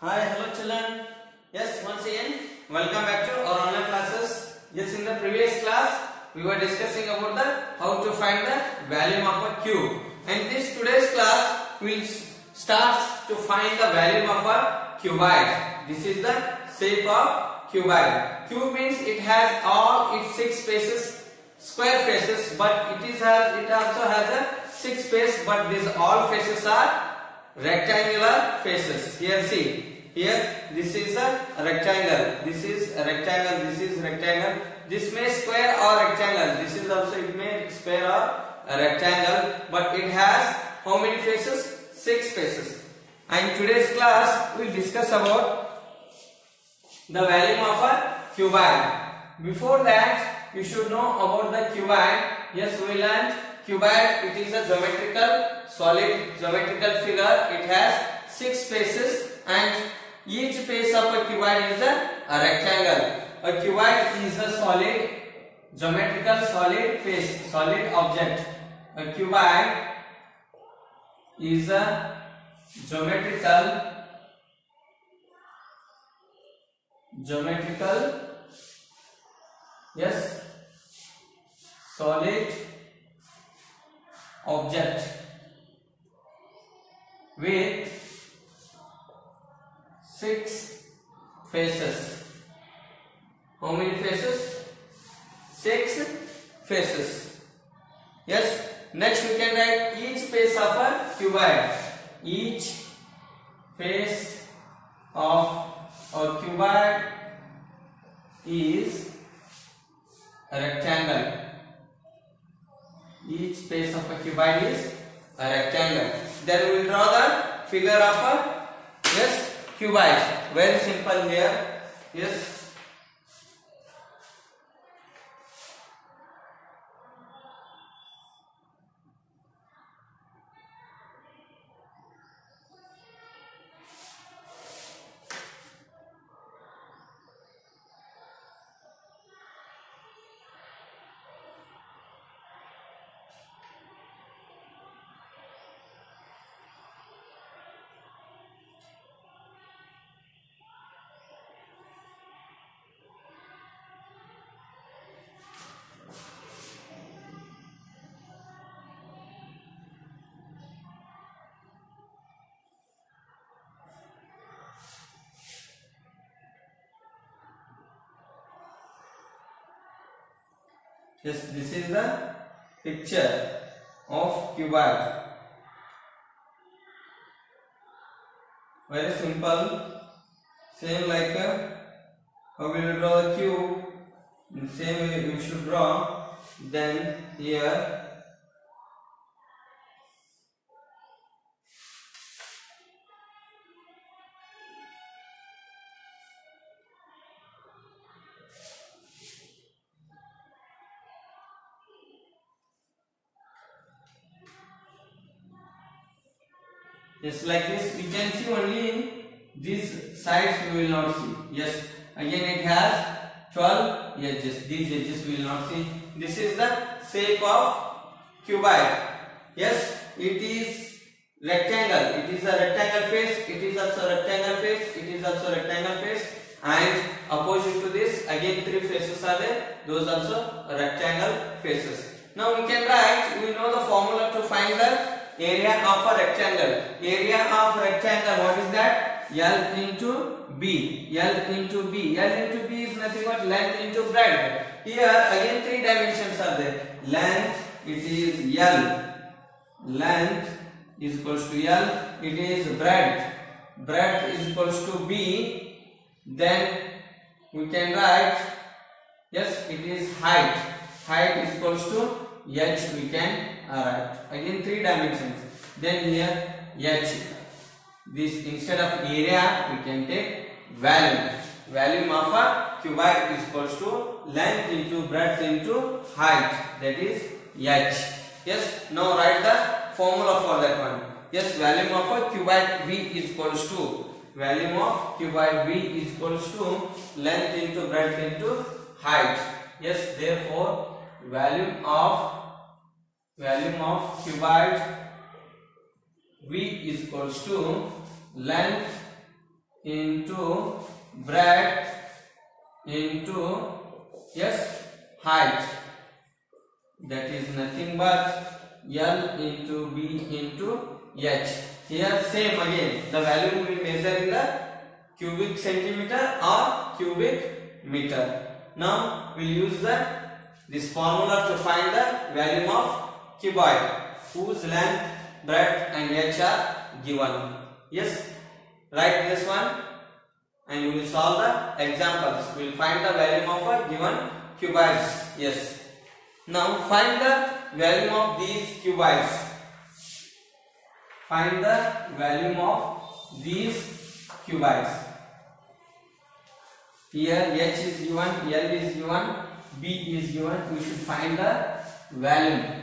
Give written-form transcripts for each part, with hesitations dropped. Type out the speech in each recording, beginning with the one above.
Hi, hello children. Yes, once again, welcome back to our online classes. Yes, in the previous class, we were discussing about the how to find the volume of a cube. And this today's class will start to find the volume of a cuboid. This is the shape of cuboid. Cube means it has all its 6 faces, square faces, but it also has a 6 face, but these all faces are rectangular faces. Here see. Here this is a rectangle, this is a rectangle, this is rectangle. This may square or rectangle. This is also it may square or a rectangle, but it has how many faces? 6 faces. And today's class we will discuss about the volume of a cuboid. Before that, you should know about the cuboid. Yes, we learned cuboid. It is a geometrical solid geometrical figure. It has 6 faces and each face of a cuboid is a rectangle. A cuboid is a solid geometrical solid face, solid object. A cuboid is a geometrical yes, solid object with 6 faces. How many faces? 6 faces. Yes. Next we can write each face of a cuboid. Each face of a cuboid is a rectangle. Each face of a cuboid is a rectangle. Then we will draw the figure of a cuboid. Very simple here. Yes. Yes, this is the picture of cuboid. Very simple. Same like how we will draw a cube. In the same way we should draw. Then here just like this, we can see only these sides we will not see. Yes, again it has 12 edges. These edges we will not see. This is the shape of cuboid. Yes, it is rectangle. It is a rectangle face. It is also rectangle face. It is also rectangle face. And opposite to this, again 3 faces are there. Those also rectangle faces. Now we can write. We know the formula to find the area of a rectangle. Area of rectangle, what is that? L into B. L into B. L into B is nothing but length into breadth. Here again 3 dimensions are there. Length, it is L. Length is equals to L. It is breadth. Breadth is equals to B. Then we can write, yes, it is height. Height is equals to H we can write. Again 3 dimensions. Then here H. This instead of area we can take volume. Volume of a cuboid is equals to length into breadth into height. That is H. Yes. Now write the formula for that one. Yes. Volume of a cuboid V is equals to volume of cuboid V is equals to length into breadth into height. Yes. Therefore volume of cuboid V is equals to length into breadth into yes height, that is nothing but L into B into H. Here same again, the value we measure in the cubic centimeter or cubic meter. Now we will use this formula to find the volume of cuboid whose length, breadth and H are given. Yes, write this one and we will solve the examples. We will find the volume of a given cuboids. Yes. Now find the volume of these cuboids. Find the volume of these cuboids. Here H is given, L is given, B is given. We should find the volume.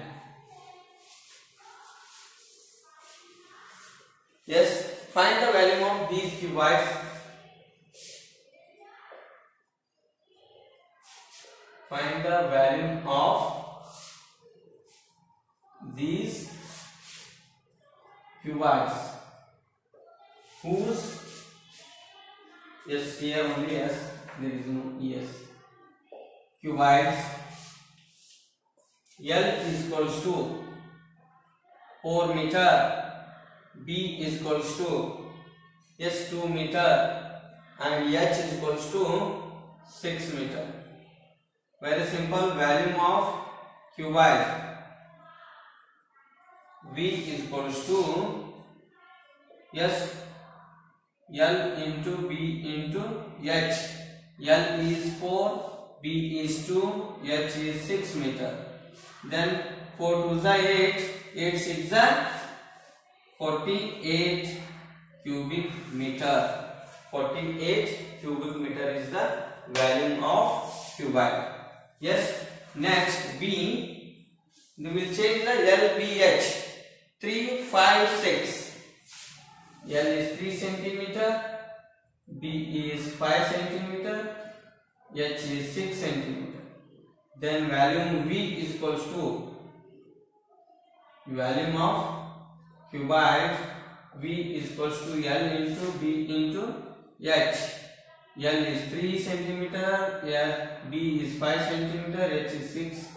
Yes, find the volume of these cuboids. Find the volume of these cuboids whose, yes, here only yes, there is no yes, cuboids. L is equals to 4 meter, B is equals to yes 2 meter and H is equals to 6 meter. Very simple. Volume of cuboid V is equals to yes L into B into H. L is 4, B is 2, H is 6 meter. Then 4 2s are 8, 8 6 are 48 cubic meter. 48 cubic meter is the volume of cuboid. Yes. Next B, we will change the LBH. 3 5 6. L is 3 centimeter, B is 5 centimeter, H is 6 centimeter. Then volume V is equals to volume of cuboid V is equals to L into B into H. L is 3 centimeter, B is 5 centimeter, H is 6.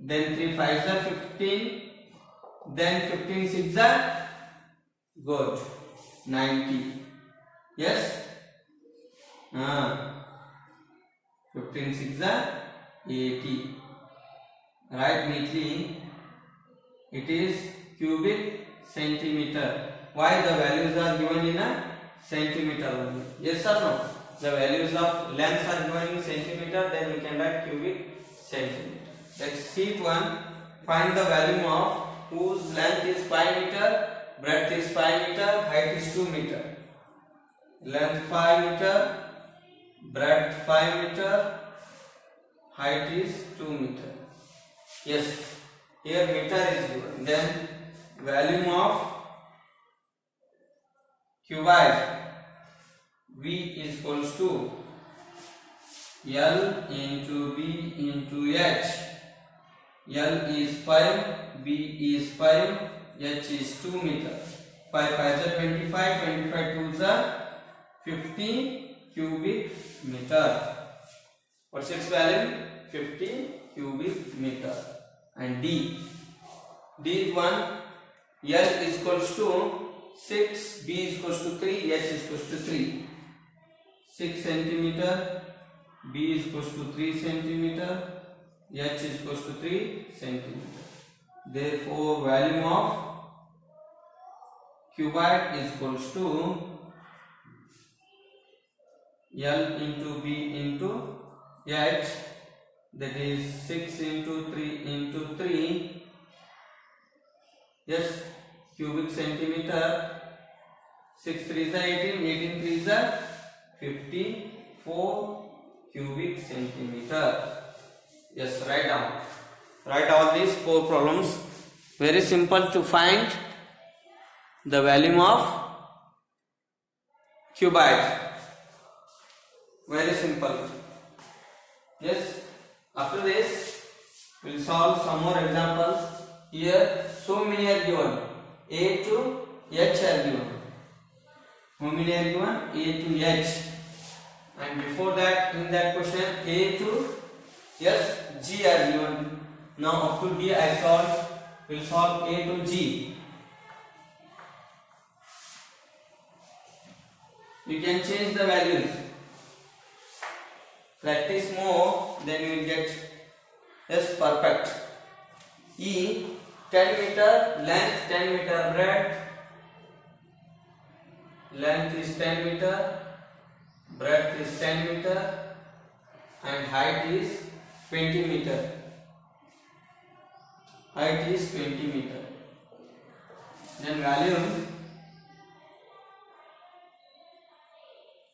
Then 3 5s are 15. Then 15 6s are good 90. Yes. 15 6s are 80. Write neatly. It is cubic centimeter. Why the values are given in a centimeter only? Yes or no? The values of lengths are given in centimeter, then we can write cubic centimeter. Let's sheet 1. Find the volume of whose length is 5 meter, breadth is 5 meter, height is 2 meter. Length 5 meter, breadth 5 meter, height is 2 meter. Yes, here meter is given. Then volume of cuboid V is equals to L into B into H. L is 5, B is 5, H is 2 meter. 5 5s are 25, 25 2s are 50 cubic meter. What's its value? 50 cubic meter. And D is 1. L is equals to 6, B is equals to 3, H is equals to 3. 6 centimeter, B is equals to 3 centimeter, H is equals to 3 centimeter. Therefore, volume of cuboid is equals to L into B into H, that is 6 into 3 into 3. Yes, cubic centimeter. 6 3s are 18, 18 3s are 54 cubic centimeter. Yes, write down. Write all these 4 problems. Very simple to find the volume of cuboid. Very simple. Yes. After this, we will solve some more examples. Here, so many are given. A to H are given. How many are given? A to H. And before that, in that question, A to G are given. Now up to D I solve. We'll solve A to G. You can change the values. Practice more, then you will get perfect. E 10 meter, length 10 meter, breadth. Length is 10 meter, breadth is 10 meter, and height is 20 meter. Height is 20 meter. Then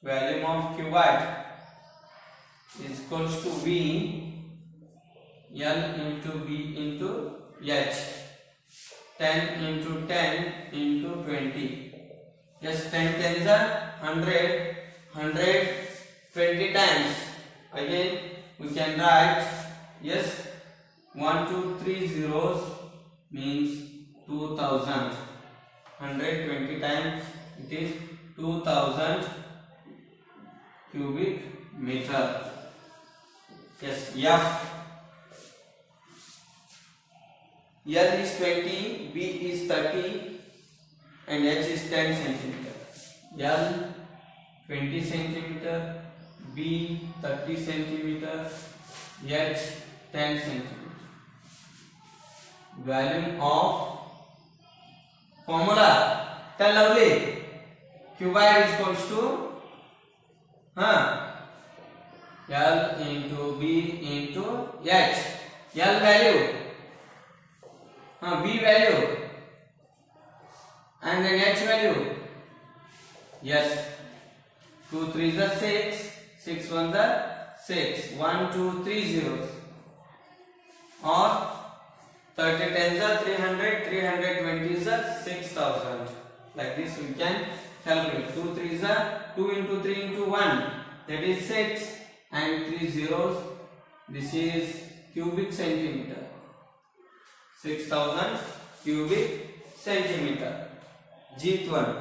volume of cuboid is equals to V L into B into H. 10 into 10 into 20. Yes, 10 tens are 100. 100 20 times. Again we can write, yes, 1 2 3 zeros means 2000. 120 times it is 2000 cubic meter. Yes, F. L is 20, B is 30, and H is 10 centimeter. L 20 centimeter, B 30 centimeter, H 10 centimeter. Volume of formula. Tell lovely. Cuboid is equals to L into B into H. L value, B value, and then H value. Yes, 2 3s are 6, 6 1s are 6, 1 2 3 zeros, or 30 10s are 300, 320s are 6000. Like this we can calculate. 2 3s are 2 into 3 into 1, that is 6, and 3 zeros. This is cubic centimeter. 6000 cubic centimeter. Gth one.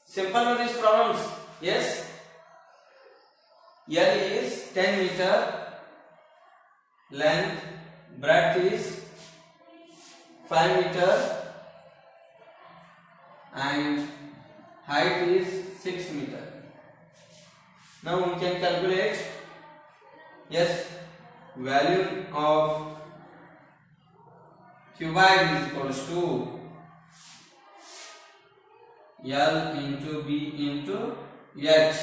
Simple with these problems. Yes. L is 10 meter. Length, breadth is 5 meter. And height is 6 meter. Now we can calculate, yes, value of cuboid is equals to L into B into H,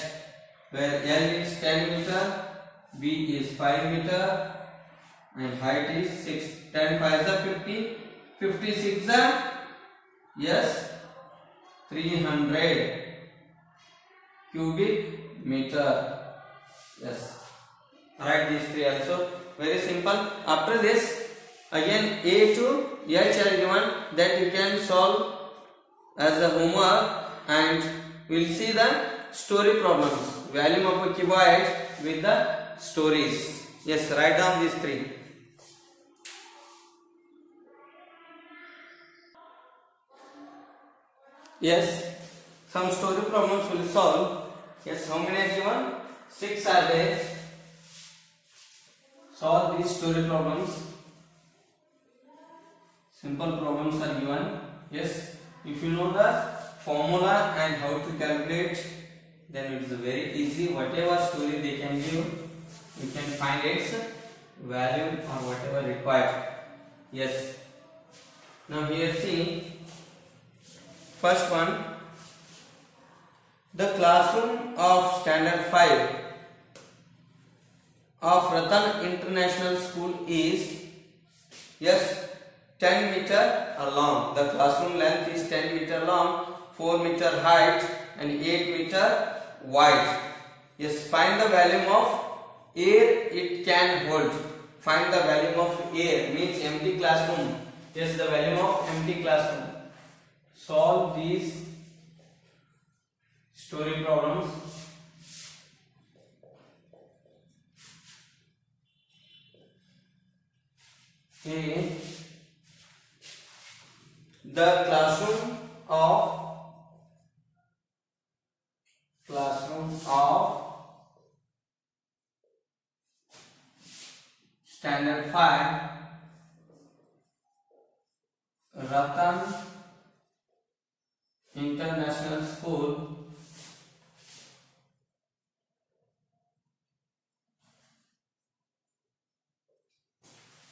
where L is 10 meter, B is 5 meter, and height is 6. 10 5s are 50, 56 are, yes, 300 cubic meter. Yes, write these three also. Very simple. After this, again A to H are given, that you can solve as a homework, and we will see the story problems. Volume of a cuboid with the stories. Yes, write down these three. Yes, some story problems will solve. Yes, how many are given? 6 are there. Solve these story problems. Simple problems are given. Yes, if you know the formula and how to calculate, then it is very easy. Whatever story they can give, you can find its value or whatever required. Yes. Now here see, first one. The classroom of standard 5 of Ratan International School is, yes, 10 meter long. The classroom length is 10 meter long, 4 meter height, and 8 meter wide. Yes, find the volume of air it can hold. Find the volume of air means empty classroom. Yes, the volume of empty classroom. Solve these story problems. Okay. The classroom of of Standard 5, Ratan International School,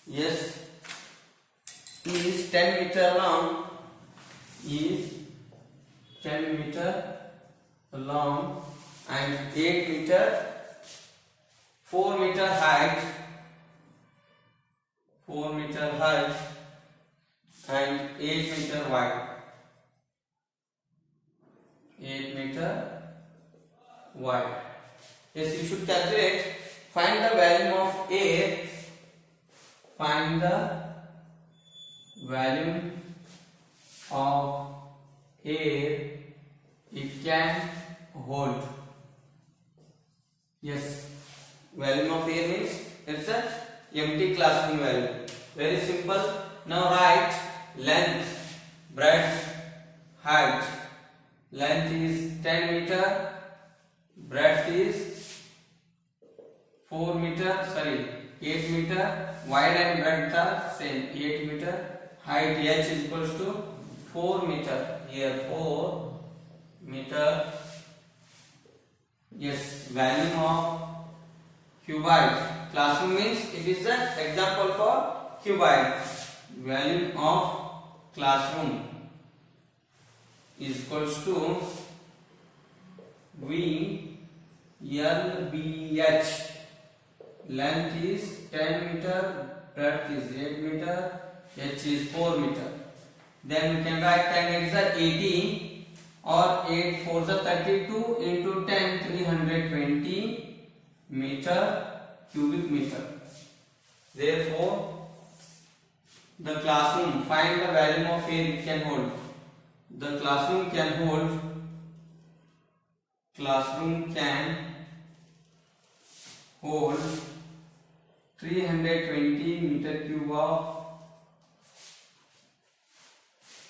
yes, is 10 meter long, is 10 meter long and 8 meter, 4 meter height, 4 meter height and 8 meter wide, 8 meter wide. Yes, you should calculate, find the volume of air, find the volume of air it can hold. Yes, volume of air means it's a empty classroom volume. Very simple. Now write length, breadth, height. Length is 10 meter, breadth is 8 meter, wide and breadth are same, 8 meter, height h is equals to 4 meter, here 4 meter. Yes, volume of cuboid. Classroom means it is an example for cuboid. Volume of classroom is equals to VLBH. Length is 10 meter, breadth is 8 meter, h is 4 meter. Then we can write 10 8s are 80 or 8 4s are 32 into 10 320 meter cubic meter. Therefore, the classroom, find the volume of air it can hold. The classroom can hold 320 meter cube of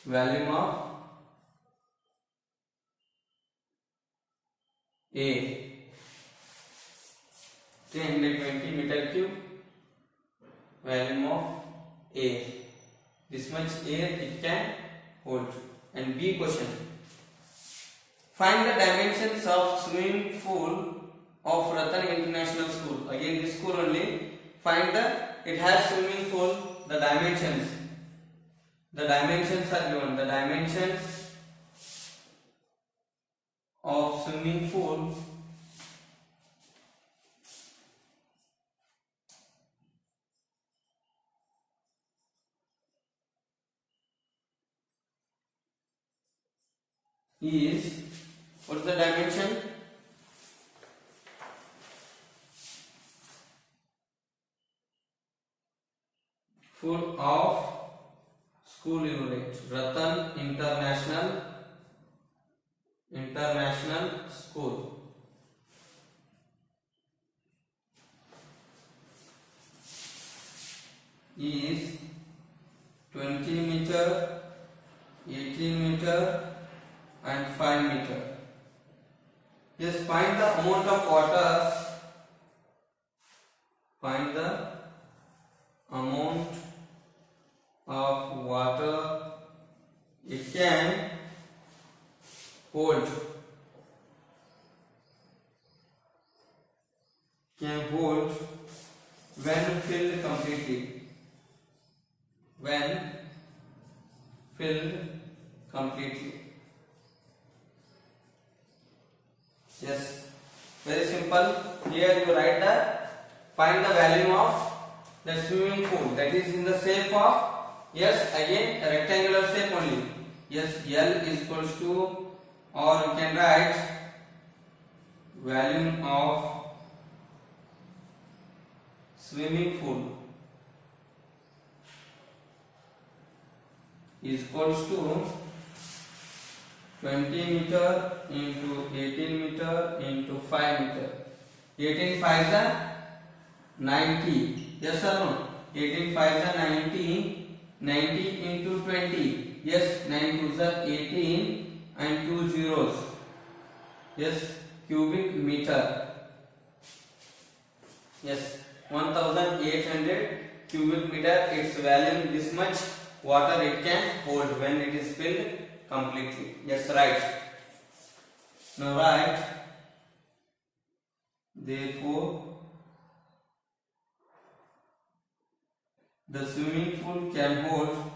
volume of air. 320 meter cube volume of air. This much air it can hold. And B question. Find the dimensions of swimming pool of Ratan International School. Again this school only. Find it has swimming pool, the dimensions. The dimensions are given. The dimensions of swimming pool is, what is the dimension? Full of school unit, Ratan International School. Is 20 meter, 18 meter and 5 meter. Just find the amount of water. Find the amount of water it can hold. When filled completely. When filled completely. Yes, very simple. Here you write find the volume of the swimming pool, that is in the shape of, yes, again a rectangular shape only. Yes, L is equals to, or you can write volume of swimming pool is equals to 20 meter into 18 meter into 5 meter. 18 5s are 90. Yes or no? 18 5s are 90. 90 into 20. Yes, 9 2s are 18 and 2 zeros. Yes, cubic meter. Yes, 1800 cubic meter. Its volume, this much water it can hold when it is filled completely. Yes, right. Now write, therefore the swimming pool can hold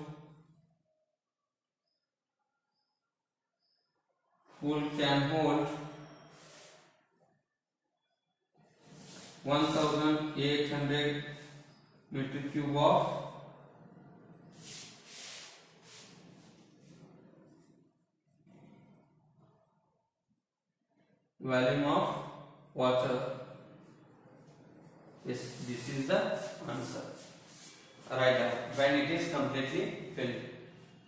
1800 meter cube of volume of water. Yes, this is the answer. Write down when it is completely filled.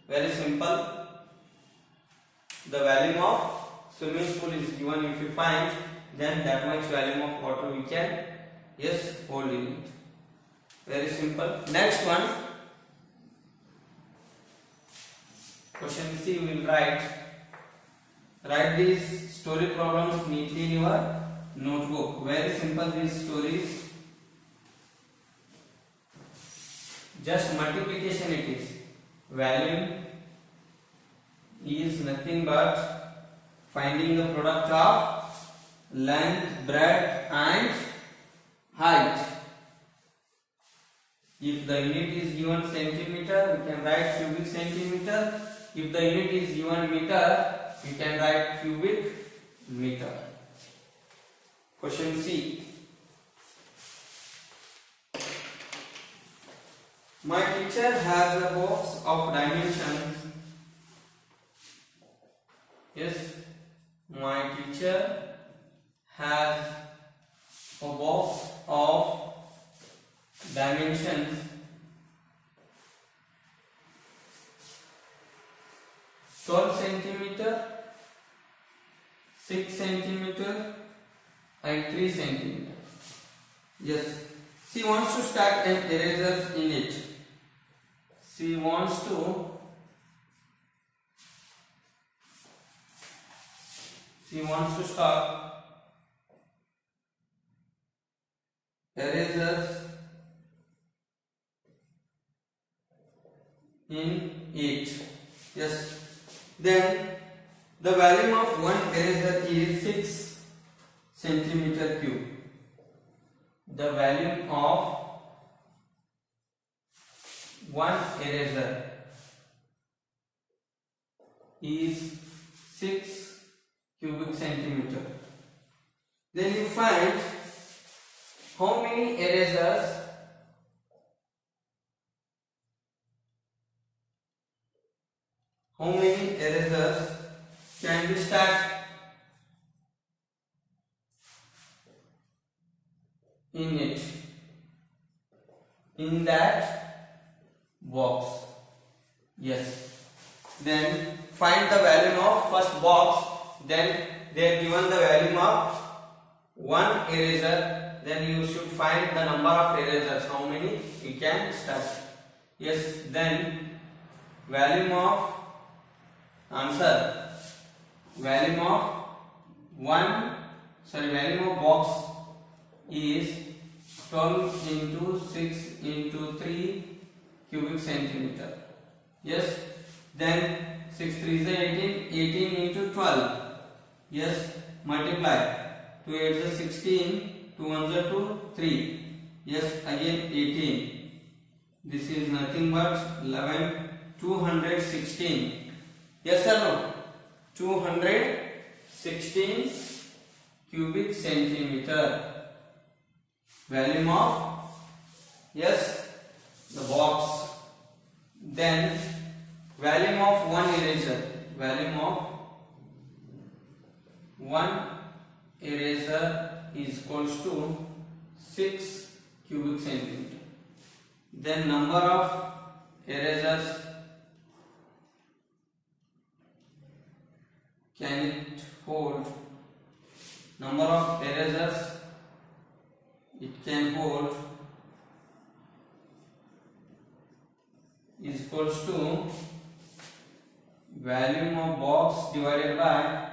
Very simple. The volume of swimming pool is given. If you find, then that much volume of water we can, yes, hold in it. Very simple. Next one, question C. We will write these story problems neatly in your notebook. Very simple, these stories. Just multiplication it is. Volume is nothing but finding the product of length, breadth and height. If the unit is given centimeter, we can write cubic centimeter. If the unit is given meter, we can write cubic meter. Question C. My teacher has a box of dimensions. Yes, my teacher has a box of dimensions 12 centimeter, 6 centimeter and 3 centimeter. Yes, she wants to stack an erasers in it. She wants to stack erasers in it. Yes. Then the volume of one eraser is 6 centimeter cube. The volume of one eraser is 6 cubic centimeter. Then you find how many erasers can be stacked in it, in that box. Yes. Then find the value of first box. Then they are given the value of one eraser. Then you should find the number of erasers, how many you can stack. Yes. Then volume of box is 12 into 6 into 3 cubic centimeter. Yes. Then 6 3 is 18, 18 into 12. Yes, multiply. 2 8 is 16, 2 1 is 2, 3. Yes, again 18. This is nothing but 11, 216. Yes or no? 216 cubic centimeter. Volume of, yes, the box. Then volume of one eraser. Volume of one eraser is equals to 6 cubic centimeter. Then number of erasers, can it hold? Number of erasers it can hold is equals to volume of box divided by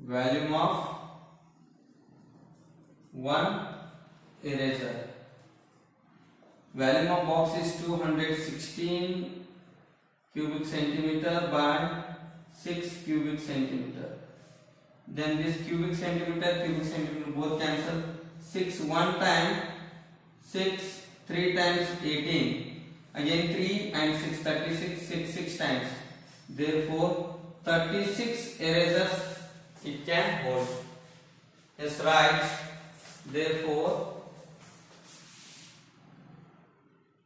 volume of one eraser. Volume of box is 216 cubic centimeter by 6 cubic centimeter. Then this cubic centimeter both cancel. 6 one time, 6 3 times 18. Again 3 and 6 36, 6 times. Therefore 36 erasers it can hold. Yes, right. Therefore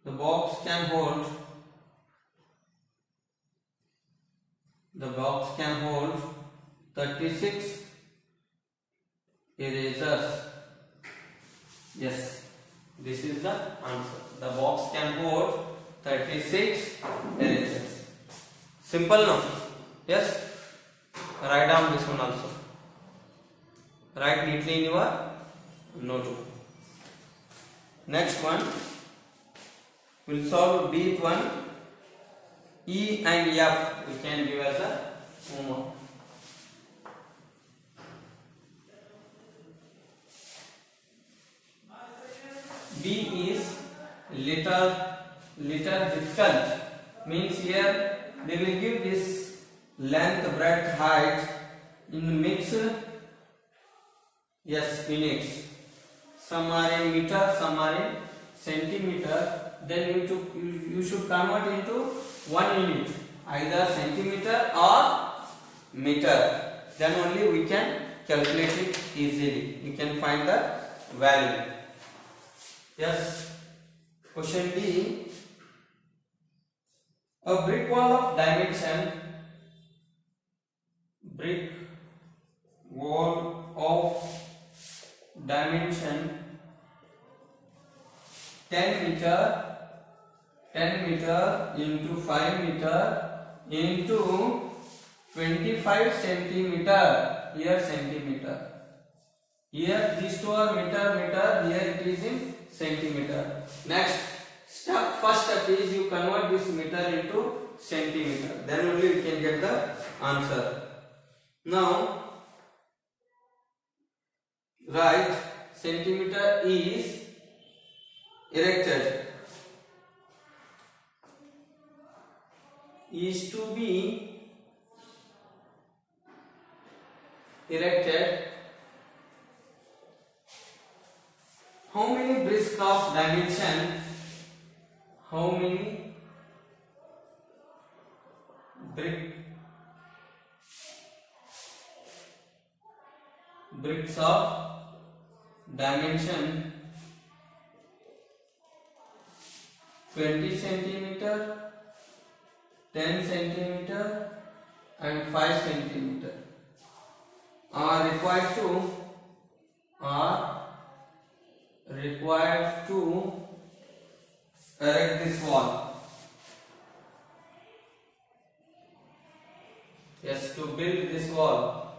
the box can hold 36 erasers. Yes, this is the answer. The box can hold 36 erasers. Simple now. Yes, write down this one also. Write neatly in your notebook. Next one, we'll solve Bth one. E and F we can give as a homework. B is little difficult. Means here they will give this length, breadth, height in mixed. Yes, units. Some are in meter, some are in centimeter. Then you should convert into one unit, either centimeter or meter. Then only we can calculate it easily. We can find the value. Yes. Question D. A brick wall of dimension 10 meter into 5 meter into 25 centimeter. Here centimeter. Here these two are meter. Here it is in centimeter. Next step, first step is you convert this meter into centimeter. Then only you can get the answer. Now write centimeter is erected. Is to be erected. How many bricks of dimension? How many bricks of dimension 20 centimeter, 10 centimeter and 5 centimeter are required to erect this wall. Yes, to build this wall.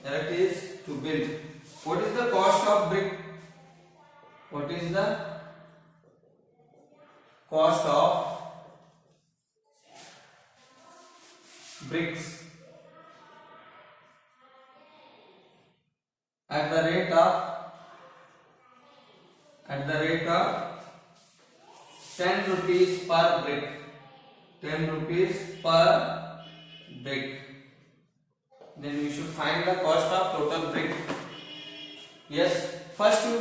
Erect is to build. What is the cost of brick? What is the cost of bricks? At the rate of 10 rupees per brick. 10 rupees per brick. Then we should find the cost of total brick. Yes, first you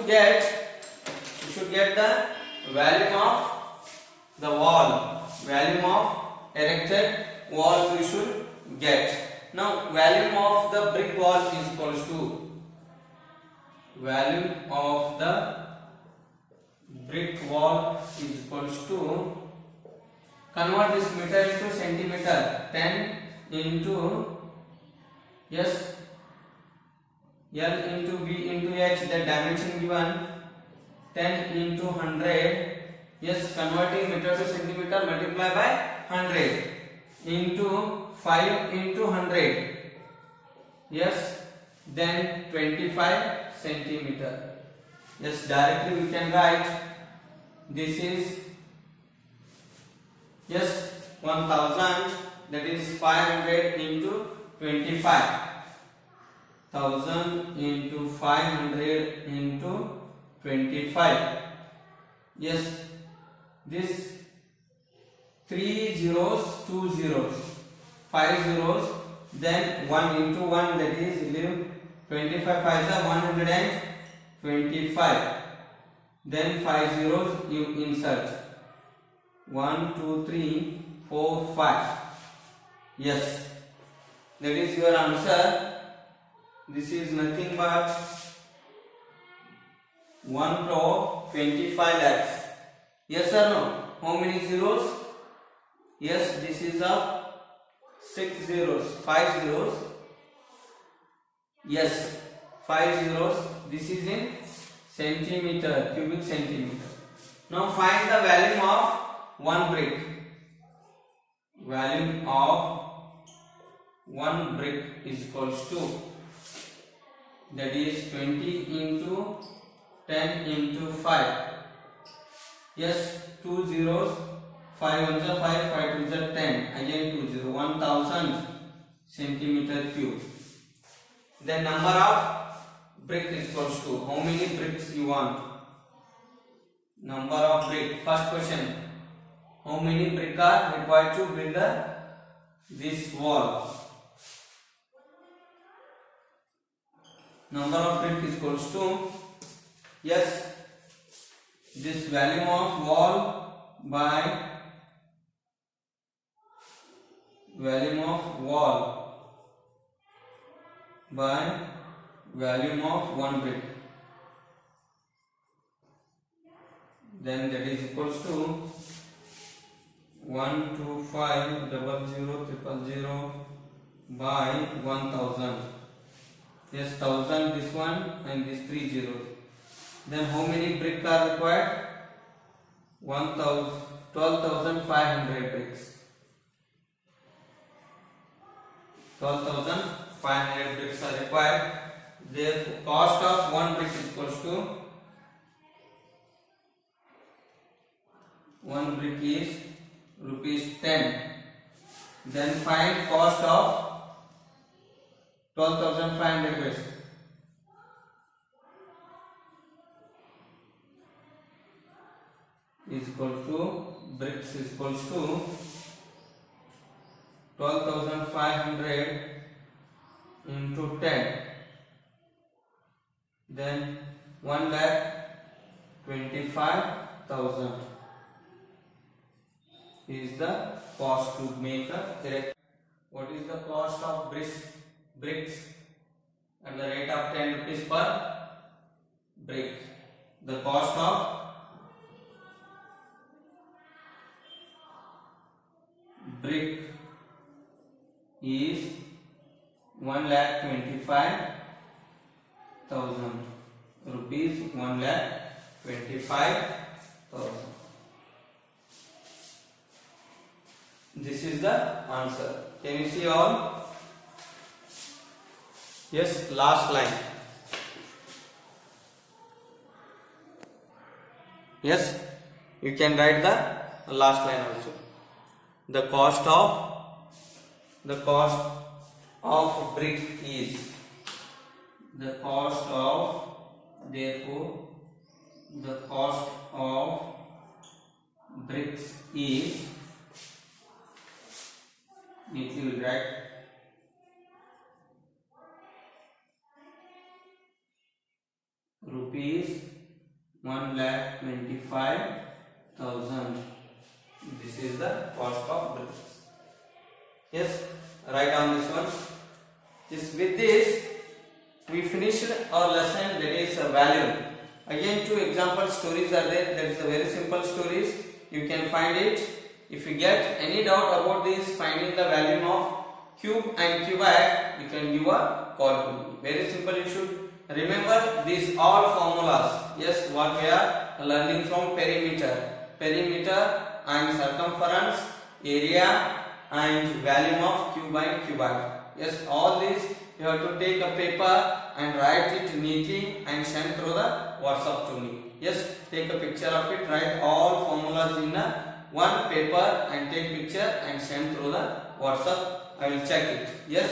should get the volume of the wall. Volume of erected wall we should get. Now volume of the brick wall is equals to volume of the brick wall is equals to, convert this meter into centimeter. 10 into, yes, L into B into H, the dimension given 10 into 100. Yes, converting meter to centimeter, multiply by 100 into 5 into 100. Yes, then 25 centimeter. Yes, directly we can write this is, yes, 1000, that is 500 into 25. 1000 into 500 into 25. Yes, this 3 zeros, 2 zeros, 5 zeros, then 1 into 1, that is 11, 25 5s are 125. Then 5 zeros you insert. 1 2 3 4 5. Yes, that is your answer. This is nothing but 1 crore 25 lakhs. Yes or no? How many zeros? Yes, this is of 6 zeros, 5 zeros. Yes, 5 zeros. This is in centimeter, cubic centimeter. Now find the volume of one brick. Volume of one brick is equals to, that is 20 into 10 into 5. Yes, 2 zeros, 5 ones are 5, 5 twos are 10, again 2 0, 1000 centimeter cube. The number of brick is equals to, how many bricks you want? Number of brick. First question, how many brick are required to build this wall? Number of brick is equals to, yes, this volume of wall by volume of one brick, then that is equals to 1250000 by 1000. Yes, 1000 this one and this 3 zeros. Then how many bricks are required? 12,500 bricks. 12,500 bricks are required. Therefore, cost of one brick is equals to, one brick is rupees 10. Then find cost of 12,500 bricks. Is equal to, bricks is equals to 12,500 into 10. Then 1,25,000 is the cost to make a correct. What is the cost of bricks at the rate of 10 rupees per brick? The cost of brick is 1,25,000 rupees. 1,25,000. This is the answer. Can you see all? Yes, last line. Yes, you can write the last line also. The cost of brick is, the cost of, therefore the cost of bricks is, neatly will write, rupees 1,25,000. This is the cost of bricks. Yes, write down this one. Yes, with this we finished our lesson, that is value. Again, two example stories are there. That is a very simple stories. You can find it. If you get any doubt about this, finding the value of cube and cuboid, you can give a call to me. Very simple. You should remember these all formulas. Yes, what we are learning from perimeter and circumference, area and volume of cube and cuboid. Yes, all these you have to take a paper and write it neatly and send through the WhatsApp to me. Yes, take a picture of it, write all formulas in one paper and take picture and send through the WhatsApp. I will check it. Yes,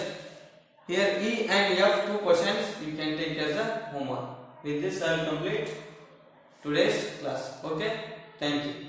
Here E and F two questions you can take as a homework. With this I will complete today's class. Okay, thank you.